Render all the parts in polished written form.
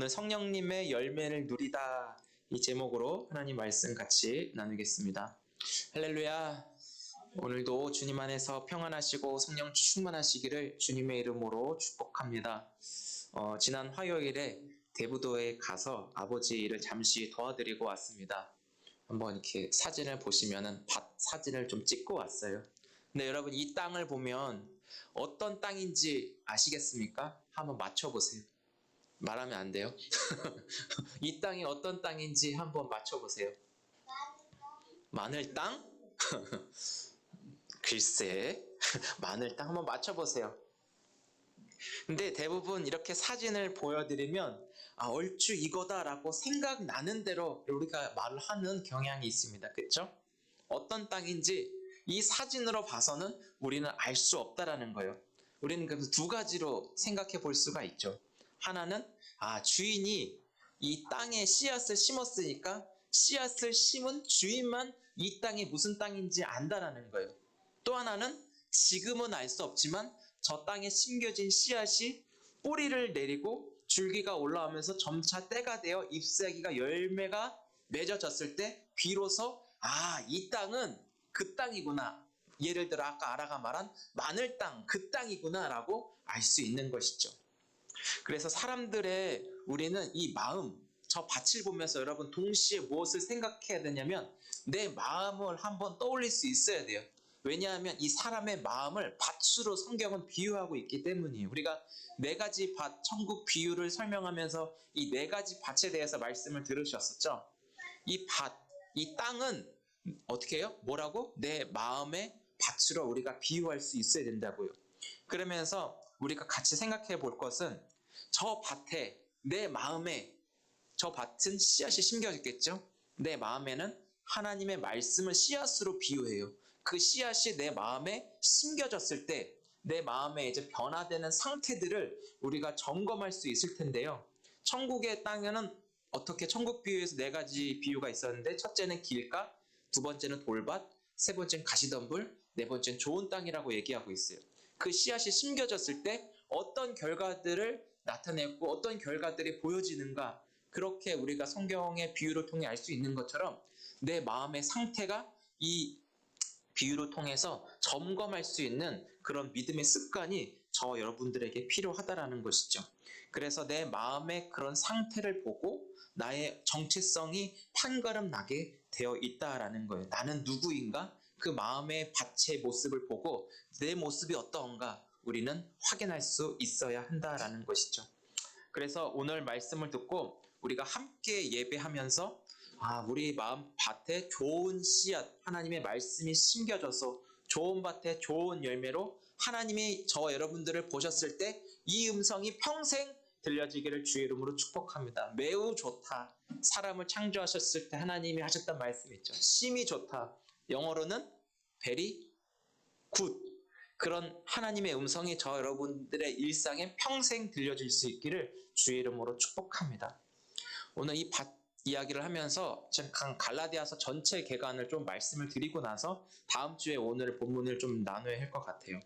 오늘 성령님의 열매를 누리다 이 제목으로 하나님 말씀 같이 나누겠습니다. 할렐루야. 오늘도 주님 안에서 평안하시고 성령 충만하시기를 주님의 이름으로 축복합니다. 지난 화요일에 대부도에 가서 아버지 일을 잠시 도와드리고 왔습니다. 한번 이렇게 사진을 보시면은 밭 사진을 좀 찍고 왔어요. 근데 여러분 이 땅을 보면 어떤 땅인지 아시겠습니까? 한번 맞춰보세요. 말하면 안 돼요. 이 땅이 어떤 땅인지 한번 맞춰보세요. 마늘 땅? 글쎄, 마늘 땅 한번 맞춰보세요. 근데 대부분 이렇게 사진을 보여드리면 얼추 이거다라고 생각나는 대로 우리가 말을 하는 경향이 있습니다. 그렇죠? 어떤 땅인지 이 사진으로 봐서는 우리는 알 수 없다라는 거예요. 우리는 그래서 두 가지로 생각해 볼 수가 있죠. 하나는 주인이 이 땅에 씨앗을 심었으니까 씨앗을 심은 주인만 이 땅이 무슨 땅인지 안다라는 거예요. 또 하나는 지금은 알 수 없지만 저 땅에 심겨진 씨앗이 뿌리를 내리고 줄기가 올라오면서 점차 때가 되어 잎사귀가 열매가 맺어졌을 때 비로소 이 땅은 그 땅이구나. 예를 들어 아까 아라가 말한 마늘 땅, 그 땅이구나 라고 알 수 있는 것이죠. 그래서 우리는 이 마음, 저 밭을 보면서 여러분 동시에 무엇을 생각해야 되냐면 내 마음을 한번 떠올릴 수 있어야 돼요. 왜냐하면 이 사람의 마음을 밭으로 성경은 비유하고 있기 때문이에요. 우리가 네 가지 밭, 천국 비유를 설명하면서 이 네 가지 밭에 대해서 말씀을 들으셨었죠. 이 밭, 이 땅은 어떻게 해요? 뭐라고? 내 마음의 밭으로 우리가 비유할 수 있어야 된다고요. 그러면서 우리가 같이 생각해 볼 것은 저 밭에 내 마음에 저 밭은 씨앗이 심겨졌겠죠? 내 마음에는 하나님의 말씀을 씨앗으로 비유해요. 그 씨앗이 내 마음에 심겨졌을 때 내 마음에 이제 변화되는 상태들을 우리가 점검할 수 있을 텐데요. 천국의 땅에는 어떻게 천국 비유에서 네 가지 비유가 있었는데 첫째는 길가, 두 번째는 돌밭, 세 번째는 가시덤불, 네 번째는 좋은 땅이라고 얘기하고 있어요. 그 씨앗이 심겨졌을 때 어떤 결과들을 나타내고 어떤 결과들이 보여지는가, 그렇게 우리가 성경의 비유를 통해 알 수 있는 것처럼 내 마음의 상태가 이 비유를 통해서 점검할 수 있는 그런 믿음의 습관이 저 여러분들에게 필요하다라는 것이죠. 그래서 내 마음의 그런 상태를 보고 나의 정체성이 판가름 나게 되어 있다라는 거예요. 나는 누구인가? 그 마음의 밭의 모습을 보고 내 모습이 어떤가 우리는 확인할 수 있어야 한다라는 것이죠. 그래서 오늘 말씀을 듣고 우리가 함께 예배하면서 우리 마음 밭에 좋은 씨앗, 하나님의 말씀이 심겨져서 좋은 밭에 좋은 열매로 하나님이 저 여러분들을 보셨을 때 이 음성이 평생 들려지기를 주의 이름으로 축복합니다. 매우 좋다. 사람을 창조하셨을 때 하나님이 하셨던 말씀이 있죠. 심이 좋다. 영어로는 very good. 그런 하나님의 음성이 저 여러분들의 일상에 평생 들려질 수 있기를 주의 이름으로 축복합니다. 오늘 이 밭 이야기를 하면서 갈라디아서 전체 개관을 좀 말씀을 드리고 나서 다음 주에 오늘 본문을 좀 나눠야 할 것 같아요.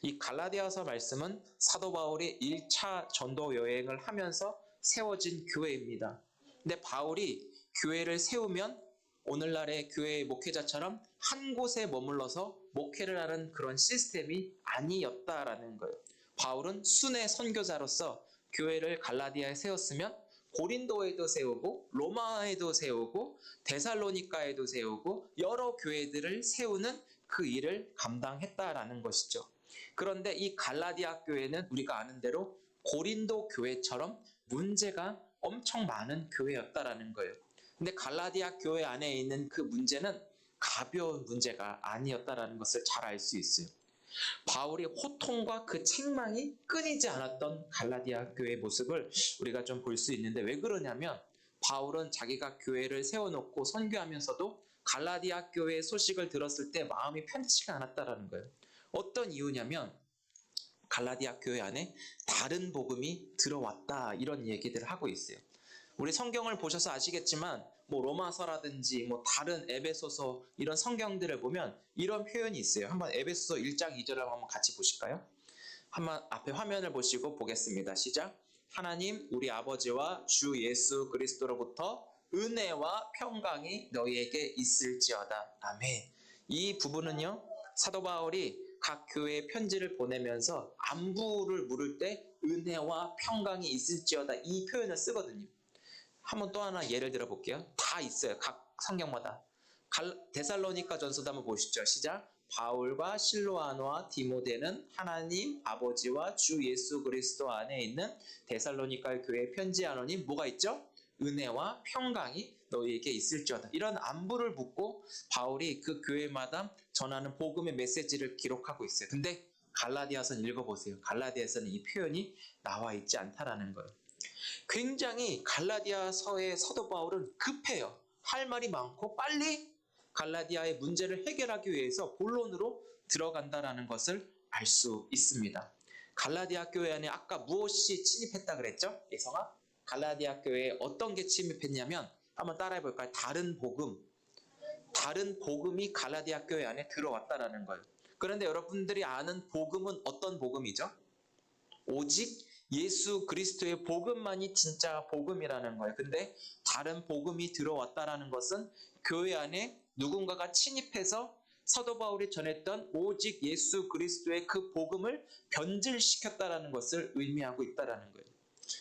이 갈라디아서 말씀은 사도 바울이 1차 전도 여행을 하면서 세워진 교회입니다. 근데 바울이 교회를 세우면 오늘날의 교회 목회자처럼 한 곳에 머물러서 목회를 하는 그런 시스템이 아니었다라는 거예요. 바울은 순회 선교자로서 교회를 갈라디아에 세웠으면 고린도에도 세우고 로마에도 세우고 데살로니가에도 세우고 여러 교회들을 세우는 그 일을 감당했다라는 것이죠. 그런데 이 갈라디아 교회는 우리가 아는 대로 고린도 교회처럼 문제가 엄청 많은 교회였다라는 거예요. 근데 갈라디아 교회 안에 있는 그 문제는 가벼운 문제가 아니었다라는 것을 잘 알 수 있어요. 바울이 호통과 그 책망이 끊이지 않았던 갈라디아 교회의 모습을 우리가 좀 볼 수 있는데 왜 그러냐면 바울은 자기가 교회를 세워놓고 선교하면서도 갈라디아 교회의 소식을 들었을 때 마음이 편치가 않았다라는 거예요. 어떤 이유냐면 갈라디아 교회 안에 다른 복음이 들어왔다 이런 얘기들을 하고 있어요. 우리 성경을 보셔서 아시겠지만 로마서라든지 다른 에베소서 이런 성경들을 보면 이런 표현이 있어요. 한번 에베소서 1장 2절을 한번 같이 보실까요? 한번 앞에 화면을 보시고 보겠습니다. 시작. 하나님 우리 아버지와 주 예수 그리스도로부터 은혜와 평강이 너희에게 있을지어다. 아멘. 이 부분은요, 사도 바울이 각 교회에 편지를 보내면서 안부를 물을 때 은혜와 평강이 있을지어다 이 표현을 쓰거든요. 한번 또 하나 예를 들어 볼게요. 다 있어요. 각 성경마다. 데살로니가 전서도 한번 보시죠. 시작. 바울과 실로아노와 디모데는 하나님 아버지와 주 예수 그리스도 안에 있는 데살로니가 교회에 편지하노니 뭐가 있죠? 은혜와 평강이 너희에게 있을지어다. 이런 안부를 묻고 바울이 그 교회마다 전하는 복음의 메시지를 기록하고 있어요. 근데 갈라디아서는 읽어보세요. 갈라디아서는 이 표현이 나와 있지 않다라는 거예요. 굉장히 갈라디아서의 사도 바울은 급해요. 할 말이 많고 빨리 갈라디아의 문제를 해결하기 위해서 본론으로 들어간다라는 것을 알 수 있습니다. 갈라디아 교회 안에 아까 무엇이 침입했다 그랬죠? 예성아? 갈라디아 교회에 어떤 게 침입했냐면 한번 따라해 볼까요? 다른 복음이 갈라디아 교회 안에 들어왔다라는 거예요. 그런데 여러분들이 아는 복음은 어떤 복음이죠? 오직 예수 그리스도의 복음만이 진짜 복음이라는 거예요. 근데 다른 복음이 들어왔다라는 것은 교회 안에 누군가가 침입해서 사도 바울이 전했던 오직 예수 그리스도의 그 복음을 변질시켰다라는 것을 의미하고 있다라는 거예요.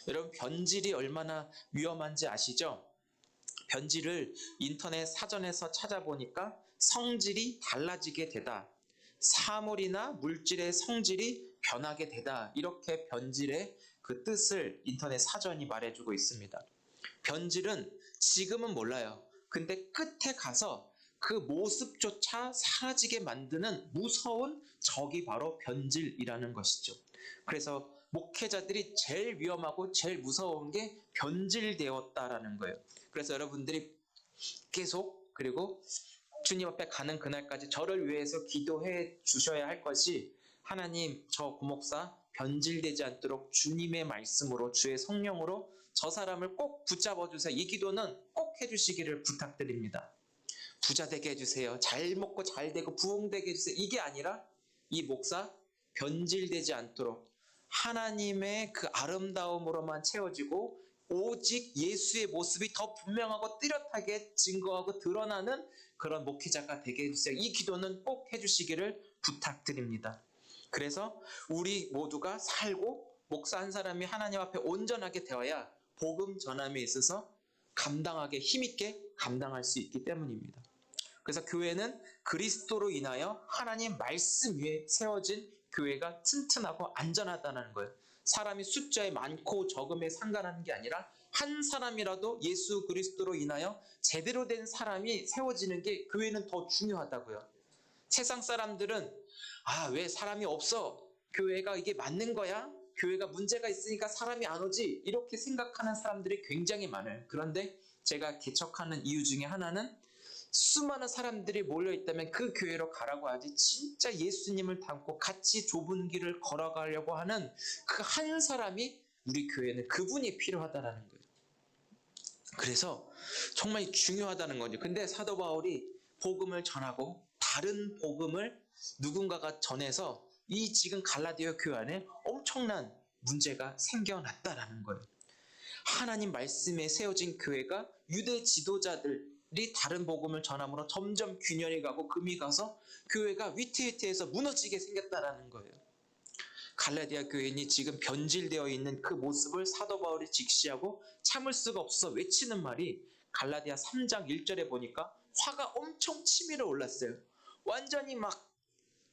여러분, 변질이 얼마나 위험한지 아시죠? 변질을 인터넷 사전에서 찾아보니까 성질이 달라지게 되다. 사물이나 물질의 성질이 변하게 되다. 이렇게 변질의 그 뜻을 인터넷 사전이 말해주고 있습니다. 변질은 지금은 몰라요. 근데 끝에 가서 그 모습조차 사라지게 만드는 무서운 적이 바로 변질이라는 것이죠. 그래서 목회자들이 제일 위험하고 제일 무서운 게 변질되었다라는 거예요. 그래서 여러분들이 계속 그리고 주님 앞에 가는 그날까지 저를 위해서 기도해 주셔야 할 것이 하나님 저 고목사 변질되지 않도록 주님의 말씀으로 주의 성령으로 저 사람을 꼭 붙잡아 주세요. 이 기도는 꼭 해주시기를 부탁드립니다. 부자 되게 해주세요. 잘 먹고 잘 되고 부흥되게 해주세요. 이게 아니라 이 목사 변질되지 않도록 하나님의 그 아름다움으로만 채워지고 오직 예수의 모습이 더 분명하고 뚜렷하게 증거하고 드러나는 그런 목회자가 되게 해주세요. 이 기도는 꼭 해주시기를 부탁드립니다. 그래서 우리 모두가 살고 목사 한 사람이 하나님 앞에 온전하게 되어야 복음 전함에 있어서 감당하게 힘있게 감당할 수 있기 때문입니다. 그래서 교회는 그리스도로 인하여 하나님 말씀 위에 세워진 교회가 튼튼하고 안전하다는 거예요. 사람이 숫자에 많고 적음에 상관하는 게 아니라 한 사람이라도 예수 그리스도로 인하여 제대로 된 사람이 세워지는 게 교회는 더 중요하다고요. 세상 사람들은 왜 사람이 없어? 교회가 이게 맞는 거야? 교회가 문제가 있으니까 사람이 안 오지? 이렇게 생각하는 사람들이 굉장히 많아요. 그런데 제가 개척하는 이유 중에 하나는 수많은 사람들이 몰려있다면 그 교회로 가라고 하지 진짜 예수님을 닮고 같이 좁은 길을 걸어가려고 하는 그 한 사람이 우리 교회는 그분이 필요하다는 거예요. 그래서 정말 중요하다는 거죠. 근데 사도 바울이 복음을 전하고 다른 복음을 누군가가 전해서 이 지금 갈라디아 교회 안에 엄청난 문제가 생겨났다라는 거예요. 하나님 말씀에 세워진 교회가 유대 지도자들이 다른 복음을 전함으로 점점 균열이 가고 금이 가서 교회가 위태위태해서 무너지게 생겼다라는 거예요. 갈라디아 교인이 지금 변질되어 있는 그 모습을 사도 바울이 직시하고 참을 수가 없어 외치는 말이 갈라디아 3장 1절에 보니까 화가 엄청 치밀어 올랐어요. 완전히 막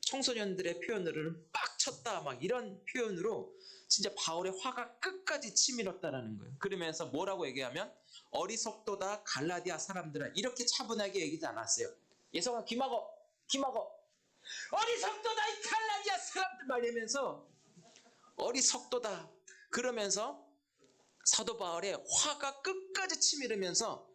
청소년들의 표현으로는 빡쳤다 막 이런 표현으로 진짜 바울의 화가 끝까지 치밀었다라는 거예요. 그러면서 뭐라고 얘기하면 어리석도다 갈라디아 사람들아 이렇게 차분하게 얘기하지 않았어요. 예성아 귀먹어 어리석도다 이 갈라디아 사람들 말하면서 어리석도다 그러면서 사도 바울의 화가 끝까지 치밀으면서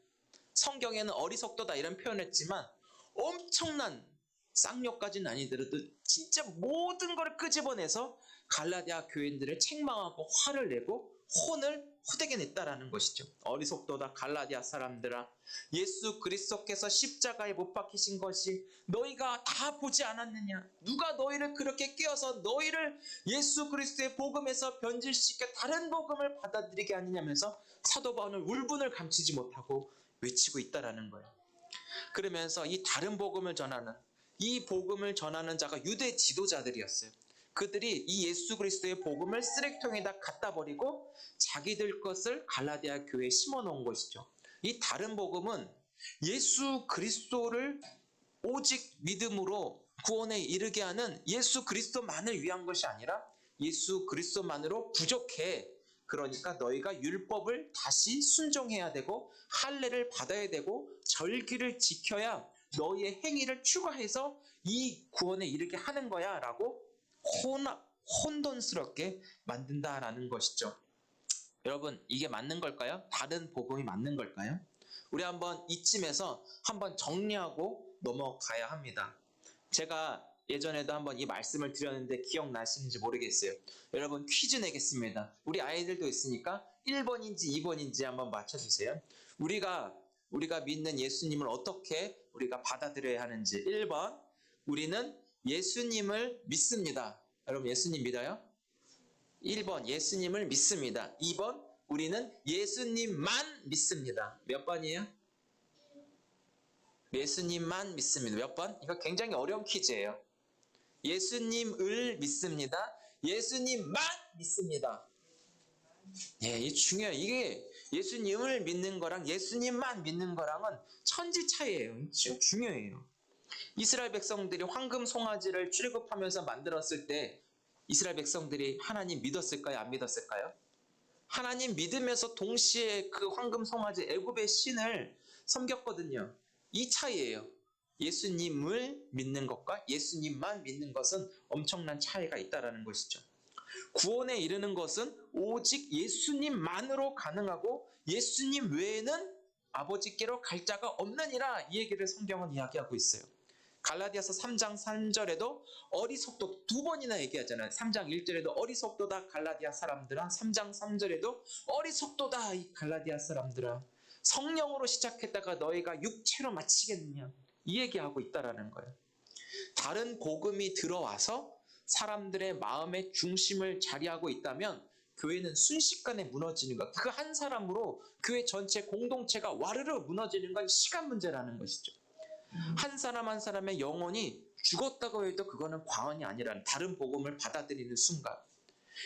성경에는 어리석도다 이런 표현을 했지만 엄청난 쌍욕까지는 아니더라도 진짜 모든 걸 끄집어내서 갈라디아 교인들을 책망하고 화를 내고 혼을 호되게 냈다라는 것이죠. 어리석도다 갈라디아 사람들아, 예수 그리스도께서 십자가에 못 박히신 것이 너희가 다 보지 않았느냐? 누가 너희를 그렇게 깨어서 너희를 예수 그리스도의 복음에서 변질시켜 다른 복음을 받아들이게 하느냐면서 사도 바울은 울분을 감추지 못하고 외치고 있다라는 거예요. 그러면서 이 다른 복음을 전하는, 이 복음을 전하는 자가 유대 지도자들이었어요. 그들이 이 예수 그리스도의 복음을 쓰레기통에다 갖다 버리고 자기들 것을 갈라디아 교회에 심어 놓은 것이죠. 이 다른 복음은 예수 그리스도를 오직 믿음으로 구원에 이르게 하는 예수 그리스도만을 위한 것이 아니라 예수 그리스도만으로 부족해. 그러니까 너희가 율법을 다시 순종해야 되고 할례를 받아야 되고 절기를 지켜야 너희의 행위를 추가해서 이 구원에 이르게 하는 거야 라고 혼돈스럽게 만든다라는 것이죠. 여러분, 이게 맞는 걸까요? 다른 복음이 맞는 걸까요? 우리 한번 이쯤에서 한번 정리하고 넘어가야 합니다. 제가 예전에도 한번 이 말씀을 드렸는데 기억나시는지 모르겠어요. 여러분, 퀴즈 내겠습니다. 우리 아이들도 있으니까 1번인지 2번인지 한번 맞춰주세요. 우리가 믿는 예수님을 어떻게 우리가 받아들여야 하는지. 1번, 우리는 예수님을 믿습니다. 여러분, 예수님 믿어요? 1번, 예수님을 믿습니다. 2번, 우리는 예수님만 믿습니다. 몇 번이에요? 예수님만 믿습니다. 몇 번? 이거 굉장히 어려운 퀴즈예요. 예수님을 믿습니다. 예수님만 믿습니다. 예, 이게 중요해요. 이게 예수님을 믿는 거랑 예수님만 믿는 거랑은 천지 차이예요. 중요해요. 이스라엘 백성들이 황금 송아지를 출애굽하면서 만들었을 때 이스라엘 백성들이 하나님 믿었을까요? 안 믿었을까요? 하나님 믿으면서 동시에 그 황금 송아지 애굽의 신을 섬겼거든요. 이 차이예요. 예수님을 믿는 것과 예수님만 믿는 것은 엄청난 차이가 있다는 것이죠. 구원에 이르는 것은 오직 예수님만으로 가능하고 예수님 외에는 아버지께로 갈 자가 없느니라, 이 얘기를 성경은 이야기하고 있어요. 갈라디아서 3장 3절에도 어리석도 두 번이나 얘기하잖아요. 3장 1절에도 어리석도다 갈라디아 사람들아, 3장 3절에도 어리석도다 이 갈라디아 사람들아, 성령으로 시작했다가 너희가 육체로 마치겠느냐, 이 얘기하고 있다라는 거예요. 다른 복음이 들어와서 사람들의 마음의 중심을 자리하고 있다면 교회는 순식간에 무너지는 것, 그 한 사람으로 교회 전체 공동체가 와르르 무너지는 건 시간 문제라는 것이죠. 한 사람 한 사람의 영혼이 죽었다고 해도 그거는 과언이 아니라는, 다른 복음을 받아들이는 순간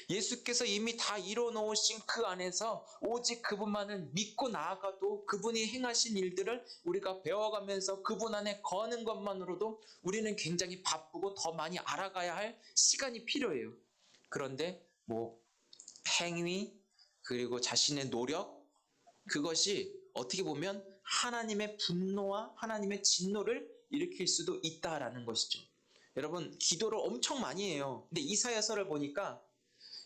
예수께서 이미 다 이뤄놓으신 그 안에서 오직 그분만을 믿고 나아가도 그분이 행하신 일들을 우리가 배워가면서 그분 안에 거하는 것만으로도 우리는 굉장히 바쁘고 더 많이 알아가야 할 시간이 필요해요. 그런데 행위 그리고 자신의 노력, 그것이 어떻게 보면 하나님의 분노와 하나님의 진노를 일으킬 수도 있다라는 것이죠. 여러분, 기도를 엄청 많이 해요. 근데 이사야서를 보니까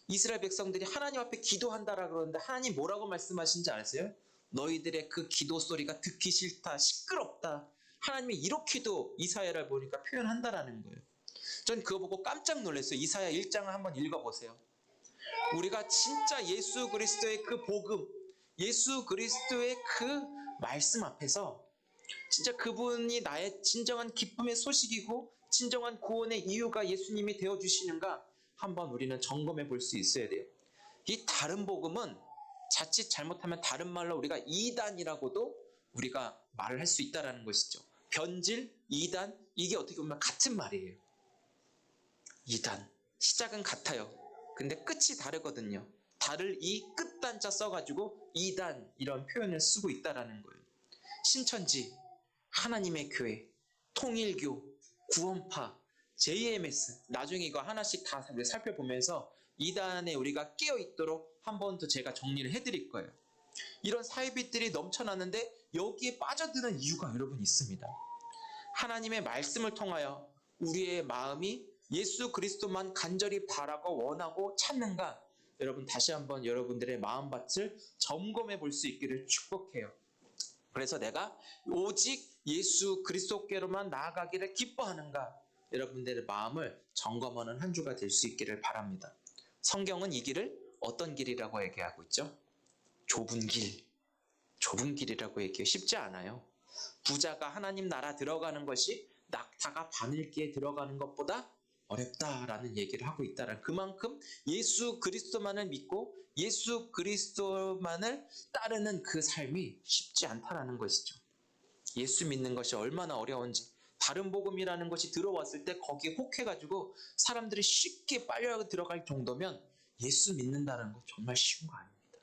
이스라엘 백성들이 하나님 앞에 기도한다라 그러는데 하나님 뭐라고 말씀하신지 아세요? 너희들의 그 기도 소리가 듣기 싫다, 시끄럽다. 하나님이 이렇게도 이사야를 보니까 표현한다라는 거예요. 전 그거 보고 깜짝 놀랐어요. 이사야 1장을 한번 읽어보세요. 우리가 진짜 예수 그리스도의 그 복음, 예수 그리스도의 그 말씀 앞에서 진짜 그분이 나의 진정한 기쁨의 소식이고 진정한 구원의 이유가 예수님이 되어주시는가 한번 우리는 점검해 볼 수 있어야 돼요. 이 다른 복음은 자칫 잘못하면 다른 말로 우리가 이단이라고도 우리가 말을 할 수 있다는 것이죠. 변질, 이단, 이게 어떻게 보면 같은 말이에요. 이단, 시작은 같아요. 근데 끝이 다르거든요. 다를 이 끝단자 써가지고 이단 이런 표현을 쓰고 있다는 거예요. 신천지, 하나님의 교회, 통일교, 구원파, JMS, 나중에 이거 하나씩 다 살펴보면서 이단에 우리가 깨어있도록 한 번 더 제가 정리를 해드릴 거예요. 이런 사이비들이 넘쳐나는데 여기에 빠져드는 이유가 여러분 있습니다. 하나님의 말씀을 통하여 우리의 마음이 예수 그리스도만 간절히 바라고 원하고 찾는가, 여러분 다시 한번 여러분들의 마음밭을 점검해 볼 수 있기를 축복해요. 그래서 내가 오직 예수 그리스도께로만 나아가기를 기뻐하는가, 여러분들의 마음을 점검하는 한 주가 될 수 있기를 바랍니다. 성경은 이 길을 어떤 길이라고 얘기하고 있죠? 좁은 길, 좁은 길이라고 얘기해요. 쉽지 않아요. 부자가 하나님 나라 들어가는 것이 낙타가 바늘기에 들어가는 것보다 어렵다라는 얘기를 하고 있다는, 그만큼 예수 그리스도만을 믿고 예수 그리스도만을 따르는 그 삶이 쉽지 않다라는 것이죠. 예수 믿는 것이 얼마나 어려운지, 다른 복음이라는 것이 들어왔을 때 거기에 혹해가지고 사람들이 쉽게 빨려 들어갈 정도면 예수 믿는다는 거 정말 쉬운 거 아닙니다.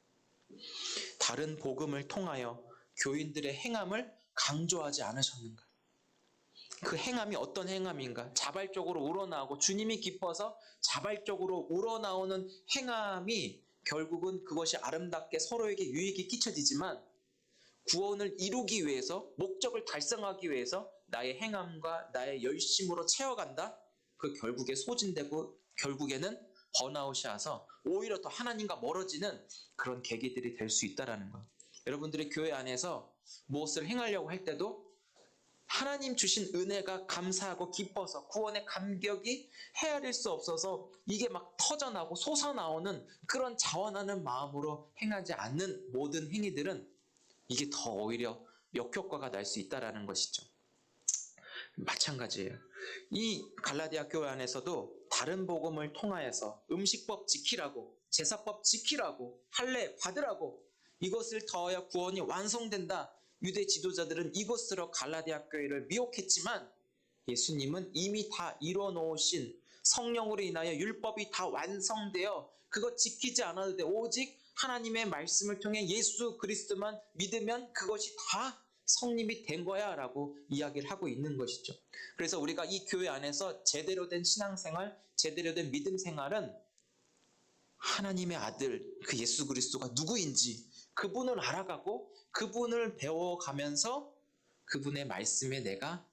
다른 복음을 통하여 교인들의 행함을 강조하지 않으셨는가? 그 행함이 어떤 행함인가? 자발적으로 우러나오고 주님이 기뻐서 자발적으로 우러나오는 행함이 결국은 그것이 아름답게 서로에게 유익이 끼쳐지지만, 구원을 이루기 위해서, 목적을 달성하기 위해서 나의 행함과 나의 열심으로 채워간다? 그 결국에 소진되고 결국에는 번아웃이 와서 오히려 더 하나님과 멀어지는 그런 계기들이 될 수 있다는 것. 여러분들의 교회 안에서 무엇을 행하려고 할 때도 하나님 주신 은혜가 감사하고 기뻐서 구원의 감격이 헤아릴 수 없어서 이게 막 터져나오고 솟아나오는 그런 자원하는 마음으로 행하지 않는 모든 행위들은 이게 더 오히려 역효과가 날 수 있다는 것이죠. 마찬가지예요. 이 갈라디아 교회 안에서도 다른 복음을 통하여서 음식법 지키라고, 제사법 지키라고, 할례 받으라고, 이것을 더하여 구원이 완성된다. 유대 지도자들은 이것으로 갈라디아 교회를 미혹했지만 예수님은 이미 다 이뤄놓으신 성령으로 인하여 율법이 다 완성되어 그것 지키지 않아도 돼. 오직 하나님의 말씀을 통해 예수 그리스도만 믿으면 그것이 다 성립이 된 거야 라고 이야기를 하고 있는 것이죠. 그래서 우리가 이 교회 안에서 제대로 된 신앙생활, 제대로 된 믿음 생활은 하나님의 아들 그 예수 그리스도가 누구인지 그분을 알아가고 그분을 배워가면서 그분의 말씀에 내가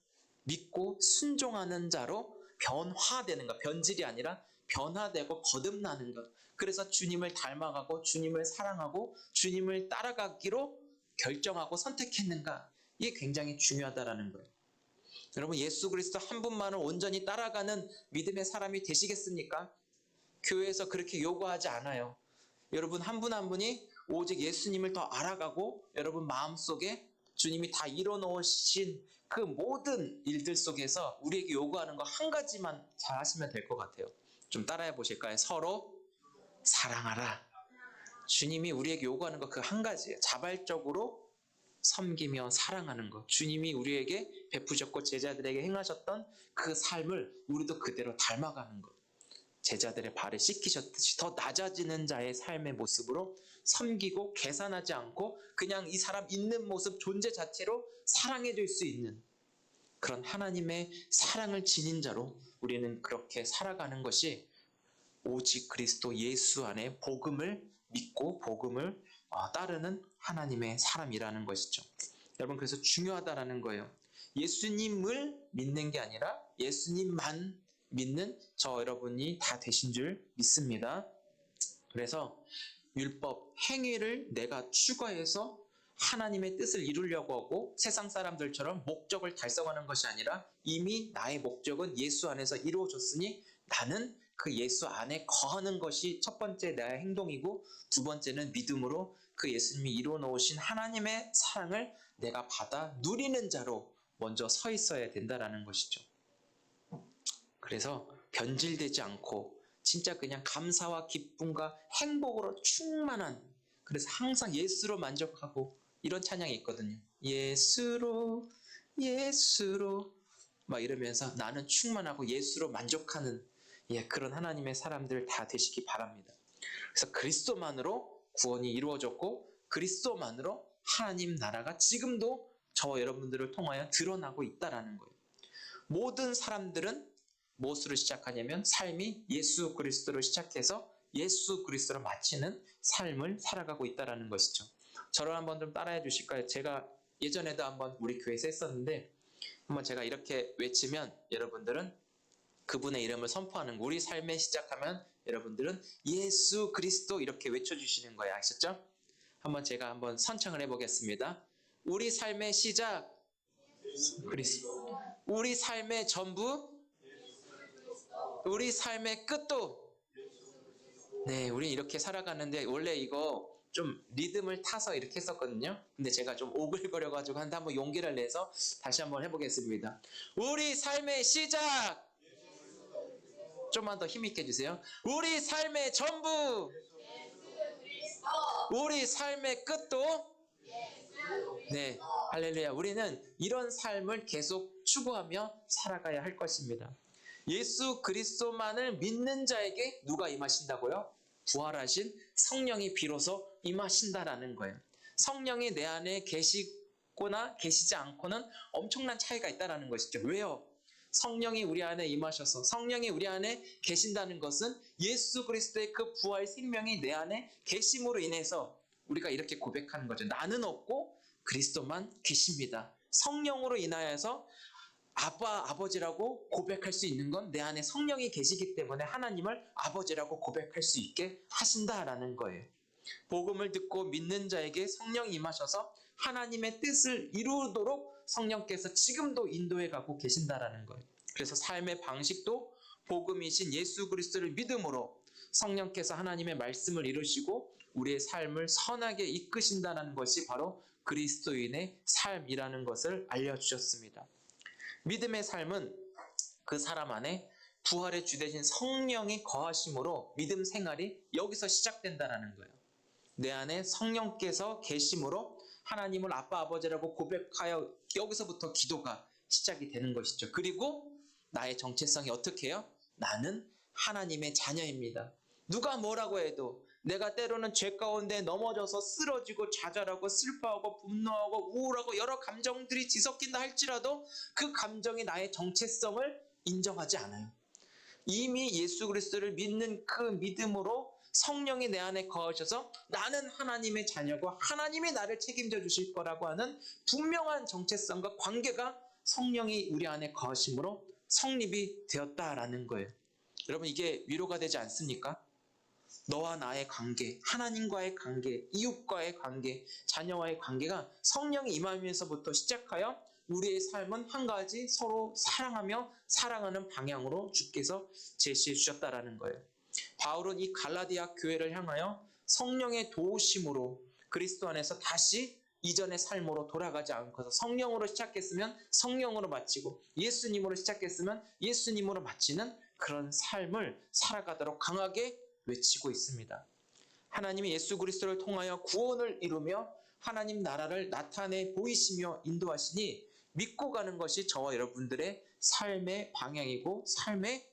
믿고 순종하는 자로 변화되는 것, 변질이 아니라 변화되고 거듭나는 것. 그래서 주님을 닮아가고 주님을 사랑하고 주님을 따라가기로 결정하고 선택했는가, 이게 굉장히 중요하다는 거예요. 여러분, 예수 그리스도 한 분만을 온전히 따라가는 믿음의 사람이 되시겠습니까? 교회에서 그렇게 요구하지 않아요. 여러분 한 분 한 분이 오직 예수님을 더 알아가고 여러분 마음속에 주님이 다 이뤄놓으신 그 모든 일들 속에서 우리에게 요구하는 거 한 가지만 잘 하시면 될 것 같아요. 좀 따라해 보실까요? 서로 사랑하라. 주님이 우리에게 요구하는 거 그 한 가지예요. 자발적으로 섬기며 사랑하는 것. 주님이 우리에게 베푸셨고 제자들에게 행하셨던 그 삶을 우리도 그대로 닮아가는 것. 제자들의 발을 씻기셨듯이 더 낮아지는 자의 삶의 모습으로 섬기고 계산하지 않고 그냥 이 사람 있는 모습 존재 자체로 사랑해 줄 수 있는 그런 하나님의 사랑을 지닌 자로 우리는 그렇게 살아가는 것이 오직 그리스도 예수 안에 복음을 믿고 복음을 따르는 하나님의 사람이라는 것이죠. 여러분, 그래서 중요하다라는 거예요. 예수님을 믿는 게 아니라 예수님만 믿는 저 여러분이 다 되신 줄 믿습니다. 그래서 율법 행위를 내가 추가해서 하나님의 뜻을 이루려고 하고 세상 사람들처럼 목적을 달성하는 것이 아니라 이미 나의 목적은 예수 안에서 이루어졌으니 나는 그 예수 안에 거하는 것이 첫 번째 나의 행동이고, 두 번째는 믿음으로 그 예수님이 이루어 놓으신 하나님의 사랑을 내가 받아 누리는 자로 먼저 서 있어야 된다라는 것이죠. 그래서 변질되지 않고 진짜 그냥 감사와 기쁨과 행복으로 충만한, 그래서 항상 예수로 만족하고 이런 찬양이 있거든요. 예수로 예수로 막 이러면서 나는 충만하고 예수로 만족하는 그런 하나님의 사람들 다 되시기 바랍니다. 그래서 그리스도만으로 구원이 이루어졌고 그리스도만으로 하나님 나라가 지금도 저와 여러분들을 통하여 드러나고 있다라는 거예요. 모든 사람들은 무엇으로 시작하냐면 삶이 예수 그리스도로 시작해서 예수 그리스도로 마치는 삶을 살아가고 있다는 것이죠. 저를 한번 좀 따라해 주실까요? 제가 예전에도 한번 우리 교회에서 했었는데 한번 제가 이렇게 외치면 여러분들은 그분의 이름을 선포하는, 우리 삶에 시작하면 여러분들은 예수 그리스도 이렇게 외쳐주시는 거예요. 아셨죠? 한번 제가 한번 선창을 해보겠습니다. 우리 삶의 시작 그리스도, 우리 삶의 전부, 우리 삶의 끝도 네, 우리 이렇게 살아가는데 원래 이거 좀 리듬을 타서 이렇게 했었거든요. 근데 제가 좀 오글거려가지고 한번 용기를 내서 다시 한번 해보겠습니다. 우리 삶의 시작! 좀만 더 힘있게 해주세요. 우리 삶의 전부! 우리 삶의 끝도? 네, 할렐루야. 우리는 이런 삶을 계속 추구하며 살아가야 할 것입니다. 예수 그리스도만을 믿는 자에게 누가 임하신다고요? 부활하신 성령이 비로소 임하신다라는 거예요. 성령이 내 안에 계시거나 계시지 않고는 엄청난 차이가 있다는 것이죠. 왜요? 성령이 우리 안에 임하셔서 성령이 우리 안에 계신다는 것은 예수 그리스도의 그 부활 생명이 내 안에 계심으로 인해서 우리가 이렇게 고백하는 거죠. 나는 없고 그리스도만 계십니다. 성령으로 인하여서 아버지라고 고백할 수 있는 건 내 안에 성령이 계시기 때문에 하나님을 아버지라고 고백할 수 있게 하신다라는 거예요. 복음을 듣고 믿는 자에게 성령이 임하셔서 하나님의 뜻을 이루도록 성령께서 지금도 인도해 가고 계신다라는 거예요. 그래서 삶의 방식도 복음이신 예수 그리스도를 믿음으로 성령께서 하나님의 말씀을 이루시고 우리의 삶을 선하게 이끄신다는 것이 바로 그리스도인의 삶이라는 것을 알려주셨습니다. 믿음의 삶은 그 사람 안에 부활의 주 되신 성령이 거하심으로 믿음 생활이 여기서 시작된다는 거예요. 내 안에 성령께서 계심으로 하나님을 아빠 아버지라고 고백하여 여기서부터 기도가 시작이 되는 것이죠. 그리고 나의 정체성이 어떻게 해요? 나는 하나님의 자녀입니다. 누가 뭐라고 해도 내가 때로는 죄 가운데 넘어져서 쓰러지고 좌절하고 슬퍼하고 분노하고 우울하고 여러 감정들이 뒤섞인다 할지라도 그 감정이 나의 정체성을 인정하지 않아요. 이미 예수 그리스도를 믿는 그 믿음으로 성령이 내 안에 거하셔서 나는 하나님의 자녀고 하나님이 나를 책임져 주실 거라고 하는 분명한 정체성과 관계가 성령이 우리 안에 거하심으로 성립이 되었다라는 거예요. 여러분 이게 위로가 되지 않습니까? 너와 나의 관계, 하나님과의 관계, 이웃과의 관계, 자녀와의 관계가 성령이 임하면서부터 시작하여 우리의 삶은 한 가지 서로 사랑하며 사랑하는 방향으로 주께서 제시해 주셨다라는 거예요. 바울은 이 갈라디아 교회를 향하여 성령의 도우심으로 그리스도 안에서 다시 이전의 삶으로 돌아가지 않고서 성령으로 시작했으면 성령으로 마치고 예수님으로 시작했으면 예수님으로 마치는 그런 삶을 살아가도록 강하게 외치고 있습니다. 하나님이 예수 그리스도를 통하여 구원을 이루며 하나님 나라를 나타내 보이시며 인도하시니 믿고 가는 것이 저와 여러분들의 삶의 방향이고 삶의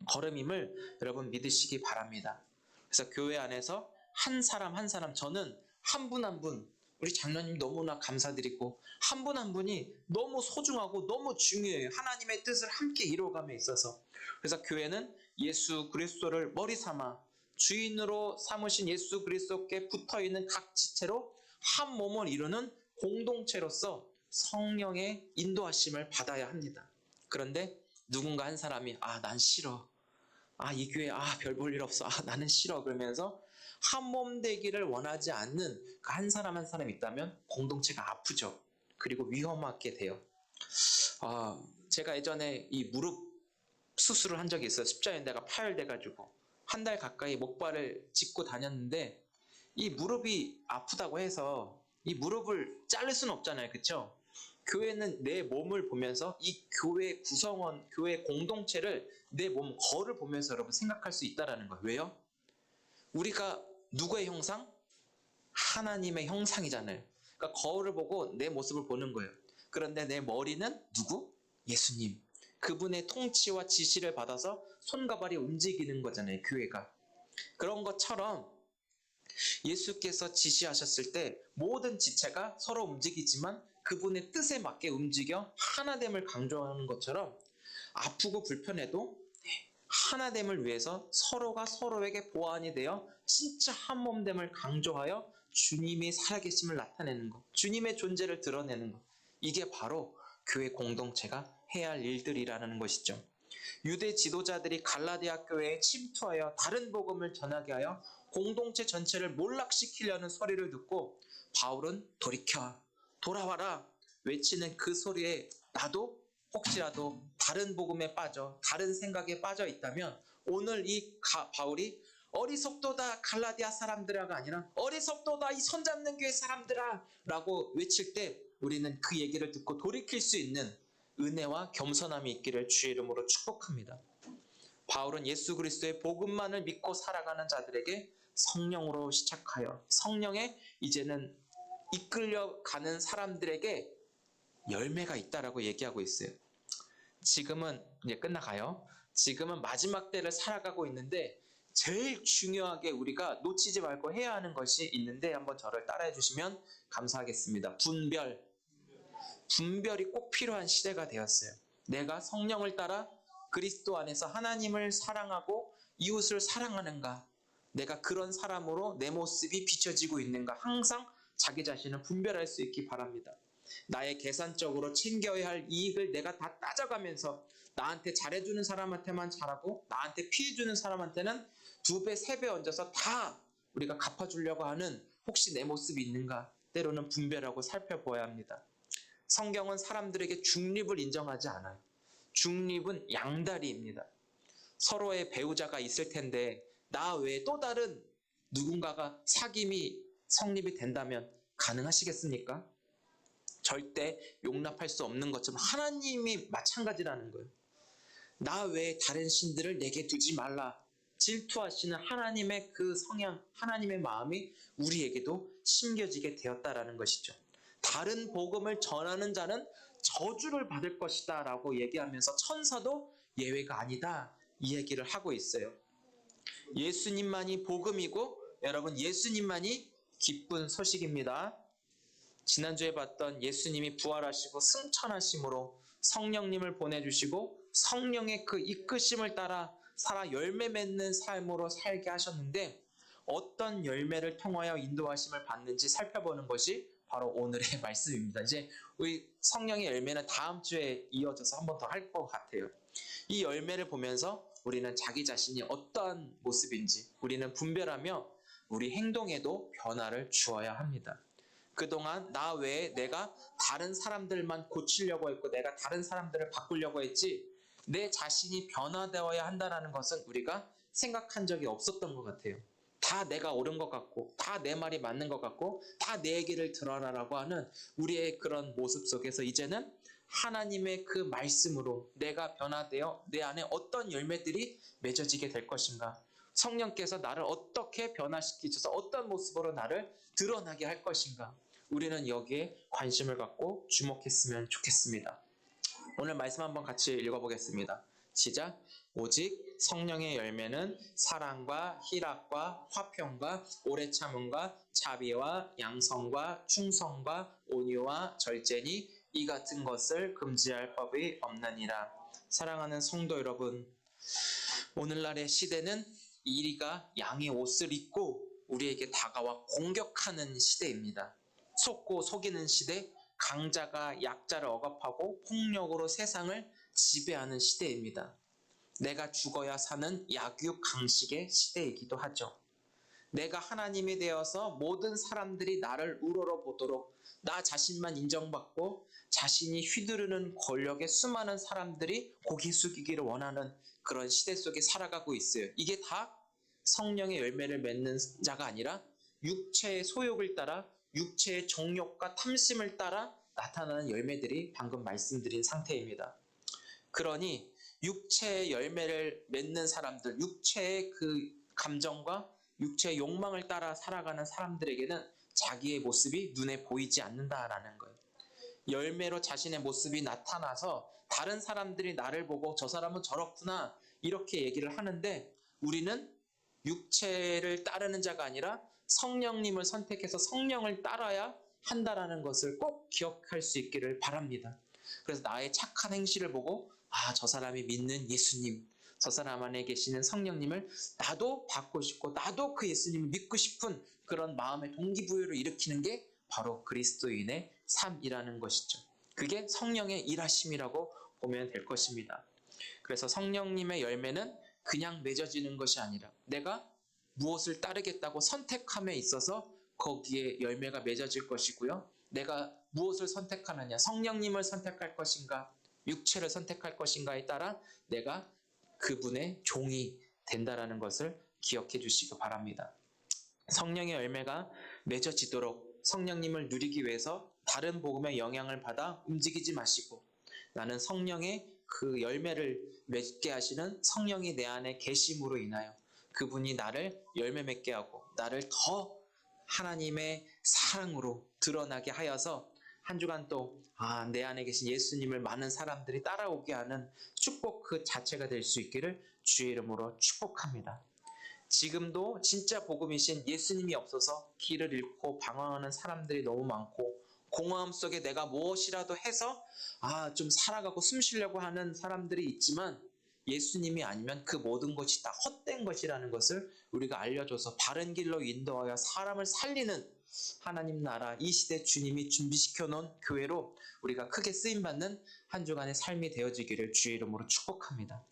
걸음임을 여러분 믿으시기 바랍니다. 그래서 교회 안에서 한 사람 한 사람 저는 한 분 한 분 우리 장로님 너무나 감사드리고 한 분 한 분이 너무 소중하고 너무 중요해요. 하나님의 뜻을 함께 이루어감에 있어서. 그래서 교회는 예수 그리스도를 머리 삼아 주인으로 삼으신 예수 그리스도께 붙어있는 각 지체로 한 몸을 이루는 공동체로서 성령의 인도하심을 받아야 합니다. 그런데 누군가 한 사람이 난 싫어. 이 교회 별 볼 일 없어. 나는 싫어. 그러면서 한 몸 되기를 원하지 않는 그 한 사람 한 사람 있다면 공동체가 아프죠. 그리고 위험하게 돼요. 제가 예전에 이 무릎 수술을 한 적이 있어요. 십자인대가 파열돼가지고 한 달 가까이 목발을 짚고 다녔는데 이 무릎이 아프다고 해서 이 무릎을 자를 수는 없잖아요. 그렇죠? 교회는 내 몸을 보면서 이 교회 구성원, 교회 공동체를 내 몸 거를 보면서 여러분 생각할 수 있다는 거예요. 왜요? 우리가 누구의 형상? 하나님의 형상이잖아요. 그러니까 거울을 보고 내 모습을 보는 거예요. 그런데 내 머리는 누구? 예수님. 그분의 통치와 지시를 받아서 손과 발이 움직이는 거잖아요. 교회가. 그런 것처럼 예수께서 지시하셨을 때 모든 지체가 서로 움직이지만 그분의 뜻에 맞게 움직여 하나됨을 강조하는 것처럼 아프고 불편해도 하나됨을 위해서 서로가 서로에게 보완이 되어 진짜 한몸됨을 강조하여 주님의 살아계심을 나타내는 것, 주님의 존재를 드러내는 것. 이게 바로 교회 공동체가 해야 할 일들이라는 것이죠. 유대 지도자들이 갈라디아 교회에 침투하여 다른 복음을 전하게 하여 공동체 전체를 몰락시키려는 소리를 듣고 바울은 돌이켜 돌아와라 외치는 그 소리에 나도 혹시라도 다른 복음에 빠져 다른 생각에 빠져 있다면 오늘 이 바울이 어리석도다 갈라디아 사람들아가 아니라 어리석도다 이 손잡는 교회 사람들아 라고 외칠 때 우리는 그 얘기를 듣고 돌이킬 수 있는 은혜와 겸손함이 있기를 주의 이름으로 축복합니다. 바울은 예수 그리스도의 복음만을 믿고 살아가는 자들에게 성령으로 시작하여 성령에 이제는 이끌려가는 사람들에게 열매가 있다라고 얘기하고 있어요. 지금은 이제 끝나가요. 지금은 마지막 때를 살아가고 있는데 제일 중요하게 우리가 놓치지 말고 해야 하는 것이 있는데 한번 저를 따라해 주시면 감사하겠습니다. 분별이 꼭 필요한 시대가 되었어요. 내가 성령을 따라 그리스도 안에서 하나님을 사랑하고 이웃을 사랑하는가? 내가 그런 사람으로 내 모습이 비춰지고 있는가? 항상 자기 자신을 분별할 수 있기 바랍니다. 나의 계산적으로 챙겨야 할 이익을 내가 다 따져가면서 나한테 잘해주는 사람한테만 잘하고 나한테 피해주는 사람한테는 2배, 3배 얹어서 다 우리가 갚아주려고 하는 혹시 내 모습이 있는가? 때로는 분별하고 살펴보아야 합니다. 성경은 사람들에게 중립을 인정하지 않아요. 중립은 양다리입니다. 서로의 배우자가 있을 텐데 나 외에 또 다른 누군가가 사귐이 성립이 된다면 가능하시겠습니까? 절대 용납할 수 없는 것처럼 하나님이 마찬가지라는 거예요. 나 외에 다른 신들을 내게 두지 말라. 질투하시는 하나님의 그 성향, 하나님의 마음이 우리에게도 심겨지게 되었다라는 것이죠. 다른 복음을 전하는 자는 저주를 받을 것이다 라고 얘기하면서 천사도 예외가 아니다 이 얘기를 하고 있어요. 예수님만이 복음이고 여러분 예수님만이 기쁜 소식입니다. 지난주에 봤던 예수님이 부활하시고 승천하심으로 성령님을 보내주시고 성령의 그 이끄심을 따라 살아 열매 맺는 삶으로 살게 하셨는데 어떤 열매를 통하여 인도하심을 받는지 살펴보는 것이 바로 오늘의 말씀입니다. 이제 우리 성령의 열매는 다음 주에 이어져서 한 번 더 할 것 같아요. 이 열매를 보면서 우리는 자기 자신이 어떠한 모습인지 우리는 분별하며 우리 행동에도 변화를 주어야 합니다. 그동안 나 외에 내가 다른 사람들만 고치려고 했고 내가 다른 사람들을 바꾸려고 했지 내 자신이 변화되어야 한다는 것은 우리가 생각한 적이 없었던 것 같아요. 다 내가 옳은 것 같고 다 내 말이 맞는 것 같고 다 내 얘기를 들어라라고 하는 우리의 그런 모습 속에서 이제는 하나님의 그 말씀으로 내가 변화되어 내 안에 어떤 열매들이 맺어지게 될 것인가, 성령께서 나를 어떻게 변화시키셔서 어떤 모습으로 나를 드러나게 할 것인가, 우리는 여기에 관심을 갖고 주목했으면 좋겠습니다. 오늘 말씀 한번 같이 읽어보겠습니다. 시작. 오직 성령의 열매는 사랑과 희락과 화평과 오래 참음과 자비와 양성과 충성과 온유와 절제니 이 같은 것을 금지할 법이 없느니라. 사랑하는 성도 여러분, 오늘날의 시대는 이리가 양의 옷을 입고 우리에게 다가와 공격하는 시대입니다. 속고 속이는 시대, 강자가 약자를 억압하고 폭력으로 세상을 지배하는 시대입니다. 내가 죽어야 사는 약육 강식의 시대이기도 하죠. 내가 하나님이 되어서 모든 사람들이 나를 우러러보도록 나 자신만 인정받고 자신이 휘두르는 권력의 수많은 사람들이 고개 숙이기를 원하는 그런 시대 속에 살아가고 있어요. 이게 다 성령의 열매를 맺는 자가 아니라 육체의 소욕을 따라 육체의 정욕과 탐심을 따라 나타나는 열매들이 방금 말씀드린 상태입니다. 그러니 육체의 열매를 맺는 사람들, 육체의 그 감정과 육체의 욕망을 따라 살아가는 사람들에게는 자기의 모습이 눈에 보이지 않는다라는 거예요. 열매로 자신의 모습이 나타나서 다른 사람들이 나를 보고 저 사람은 저렇구나 이렇게 얘기를 하는데 우리는 육체를 따르는 자가 아니라 성령님을 선택해서 성령을 따라야 한다라는 것을 꼭 기억할 수 있기를 바랍니다. 그래서 나의 착한 행실을 보고 저 사람이 믿는 예수님, 저 사람 안에 계시는 성령님을 나도 받고 싶고 나도 그 예수님을 믿고 싶은 그런 마음의 동기부여를 일으키는 게 바로 그리스도인의 삶이라는 것이죠. 그게 성령의 일하심이라고 보면 될 것입니다. 그래서 성령님의 열매는 그냥 맺어지는 것이 아니라 내가 무엇을 따르겠다고 선택함에 있어서 거기에 열매가 맺어질 것이고요. 내가 무엇을 선택하느냐, 성령님을 선택할 것인가, 육체를 선택할 것인가에 따라 내가 그분의 종이 된다라는 것을 기억해 주시기 바랍니다. 성령의 열매가 맺어지도록 성령님을 누리기 위해서 다른 복음의 영향을 받아 움직이지 마시고, 나는 성령의 그 열매를 맺게 하시는 성령이 내 안에 계심으로 인하여 그분이 나를 열매 맺게 하고 나를 더 하나님의 사랑으로 드러나게 하여서 한 주간 또 내 안에 계신 예수님을 많은 사람들이 따라오게 하는 축복 그 자체가 될 수 있기를 주의 이름으로 축복합니다. 지금도 진짜 복음이신 예수님이 없어서 길을 잃고 방황하는 사람들이 너무 많고, 공허함 속에 내가 무엇이라도 해서 좀 살아가고 숨 쉬려고 하는 사람들이 있지만, 예수님이 아니면 그 모든 것이 다 헛된 것이라는 것을 우리가 알려줘서 바른 길로 인도하여 사람을 살리는 하나님 나라, 이 시대 주님이 준비시켜 놓은 교회로 우리가 크게 쓰임받는 한 주간의 삶이 되어지기를 주의 이름으로 축복합니다.